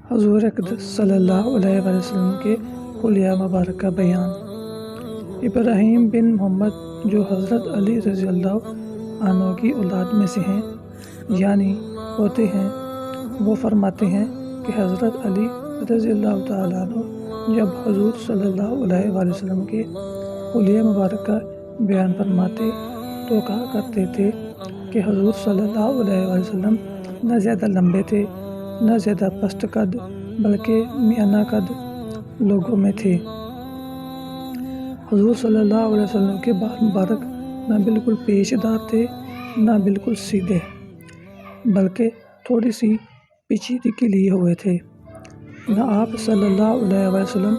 حضور اقدس صلی اللہ علیہ وسلم کے حلیہ مبارک کا بیان۔ ابراہیم بن محمد جو حضرت علی رضی اللہ عنہ کی اولاد میں سے ہیں یعنی ہوتے ہیں، وہ فرماتے ہیں کہ حضرت علی رضی اللہ تعالیٰ عنہ جب حضور صلی اللہ علیہ وسلم کے حلیہ مبارک کا بیان فرماتے تو کہا کرتے تھے کہ حضور صلی اللہ علیہ وسلم نہ زیادہ لمبے تھے نہ زیادہ پست قد بلکہ میانہ قد لوگوں میں تھے۔ حضور صلی اللہ علیہ وسلم کے بال مبارک نہ بالکل پیچ دار تھے نہ بالکل سیدھے، بلکہ تھوڑی سی پیچیدگی لیے ہوئے تھے۔ نہ آپ صلی اللہ علیہ وسلم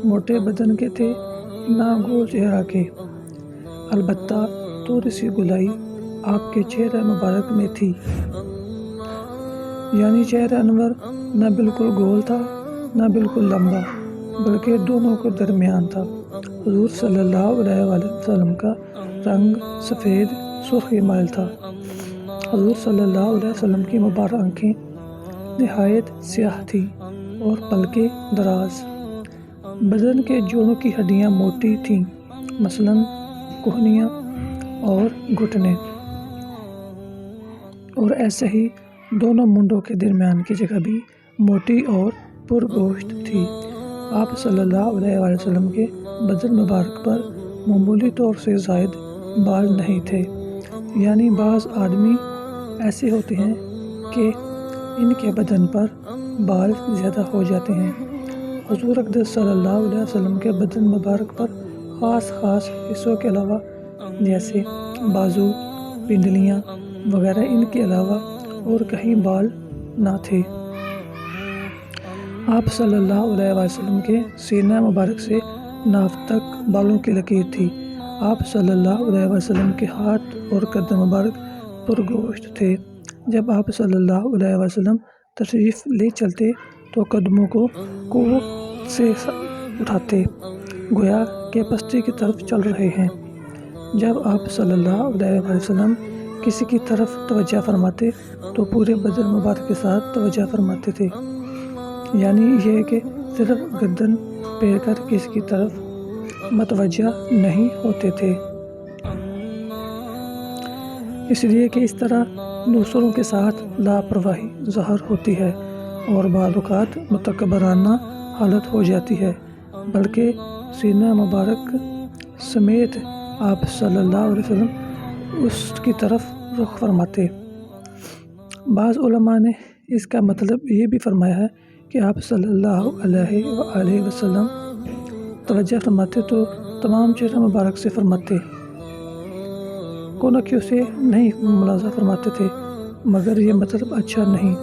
موٹے بدن کے تھے نہ گول چہرہ کے، البتہ تھوڑی سی گولائی آپ کے چہرہ مبارک میں تھی، یعنی چہرہ انور نہ بالکل گول تھا نہ بالکل لمبا بلکہ دونوں کے درمیان تھا۔ حضور صلی اللہ علیہ وسلم کا رنگ سفید سرخی مائل تھا۔ حضور صلی اللہ علیہ وسلم کی مبارک آنکھیں نہایت سیاہ تھیں اور پلکیں دراز۔ بدن کے جوڑوں کی ہڈیاں موٹی تھیں، مثلاً کہنیاں اور گھٹنے، اور ایسے ہی دونوں منڈوں کے درمیان کی جگہ بھی موٹی اور پرگوشت تھی۔ آپ صلی اللہ علیہ وسلم کے بدن مبارک پر معمولی طور سے زائد بال نہیں تھے، یعنی بعض آدمی ایسے ہوتے ہیں کہ ان کے بدن پر بال زیادہ ہو جاتے ہیں۔ حضور اقدس صلی اللہ علیہ وسلم کے بدن مبارک پر خاص حصوں کے علاوہ جیسے بازو، پنڈلیاں وغیرہ ان کے علاوہ اور کہیں بال نہ تھے۔ آپ صلی اللہ علیہ وسلم کے سینہ مبارک سے ناف تک بالوں کی لکیر تھی۔ آپ صلی اللہ علیہ وسلم کے ہاتھ اور قدم مبارک پرگوشت تھے۔ جب آپ صلی اللہ علیہ وسلم تشریف لے چلتے تو قدموں کو قوت سے اٹھاتے گویا کہ پستی کی طرف چل رہے ہیں۔ جب آپ صلی اللہ علیہ وسلم کسی کی طرف توجہ فرماتے تو پورے بدن مبارک کے ساتھ توجہ فرماتے تھے، یعنی یہ کہ صرف گردن پھیر کر کسی کی طرف متوجہ نہیں ہوتے تھے، اس لیے کہ اس طرح دوسروں کے ساتھ لاپرواہی ظاہر ہوتی ہے اور بعض اوقات متکبرانہ حالت ہو جاتی ہے، بلکہ سینہ مبارک سمیت آپ صلی اللہ علیہ وسلم اس کی طرف رخ فرماتے۔ بعض علماء نے اس کا مطلب یہ بھی فرمایا ہے کہ آپ صلی اللہ علیہ وآلہ وسلم توجہ فرماتے تو تمام چہرہ مبارک سے فرماتے، کونکیوں سے نہیں ملاحظہ فرماتے تھے، مگر یہ مطلب اچھا نہیں۔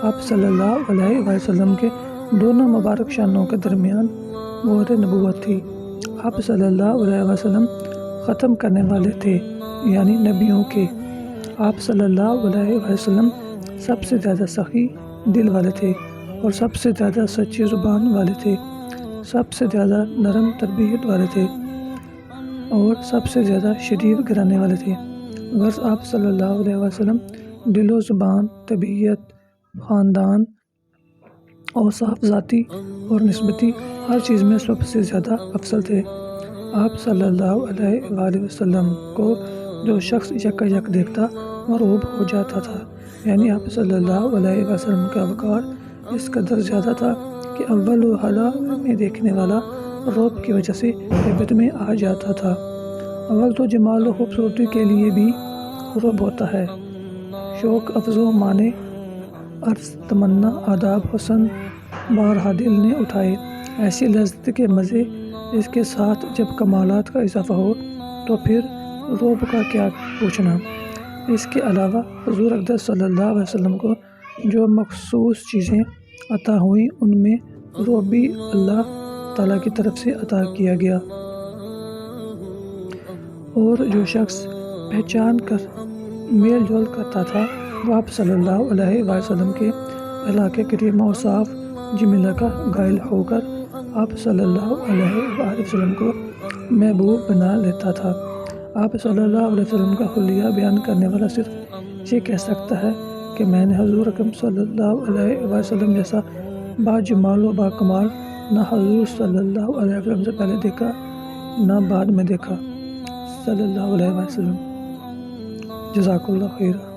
آپ صلی اللہ علیہ وسلم کے دونوں مبارک شانوں کے درمیان مہر نبوت تھی۔ آپ صلی اللہ علیہ وسلم ختم کرنے والے تھے، یعنی نبیوں کے۔ آپ صلی اللہ علیہ وسلم سب سے زیادہ سخی دل والے تھے اور سب سے زیادہ سچی زبان والے تھے، سب سے زیادہ نرم تربیت والے تھے اور سب سے زیادہ شریف گھرانے والے تھے۔ غرض آپ صلی اللہ علیہ وسلم دل و زبان، طبیعت، خاندان، اوصاف ذاتی اور نسبتی ہر چیز میں سب سے زیادہ افضل تھے۔ آپ صلی اللہ علیہ وآلہ وسلم کو جو شخص یکا یک دیکھتا مرعوب ہو جاتا تھا، یعنی آپ صلی اللہ علیہ وسلم کا وقار اس قدر زیادہ تھا کہ اول و حلا میں دیکھنے والا رعب کی وجہ سے ہیبت میں آ جاتا تھا۔ اول تو جمال و خوبصورتی کے لیے بھی رعب ہوتا ہے، شوق افزوں معنی، عرض، تمنا، آداب، حسن بارہا دل نے اٹھائے، ایسی لذت کے مزے، اس کے ساتھ جب کمالات کا اضافہ ہو تو پھر رعب کا کیا پوچھنا۔ اس کے علاوہ حضور اقدس صلی اللہ علیہ وسلم کو جو مخصوص چیزیں عطا ہوئیں ان میں رعب بھی اللہ تعالیٰ کی طرف سے عطا کیا گیا، اور جو شخص پہچان کر میل جول کرتا تھا وہ آپ صلی اللہ علیہ وسلم کے علاقے کریم اوصاف جمیلہ کا غائل ہو کر آپ صلی اللہ علیہ وآلہ وسلم کو محبوب بنا لیتا تھا۔ آپ صلی اللہ علیہ وسلم کا حلیہ بیان کرنے والا صرف یہ کہہ سکتا ہے کہ میں نے حضور اکرم صلی اللہ علیہ وسلم جیسا با جمال و با کمال، نہ حضور صلی اللہ علیہ وسلم سے پہلے دیکھا نہ بعد میں دیکھا صلی اللہ علیہ وسلم۔ جزاک اللہ خیر۔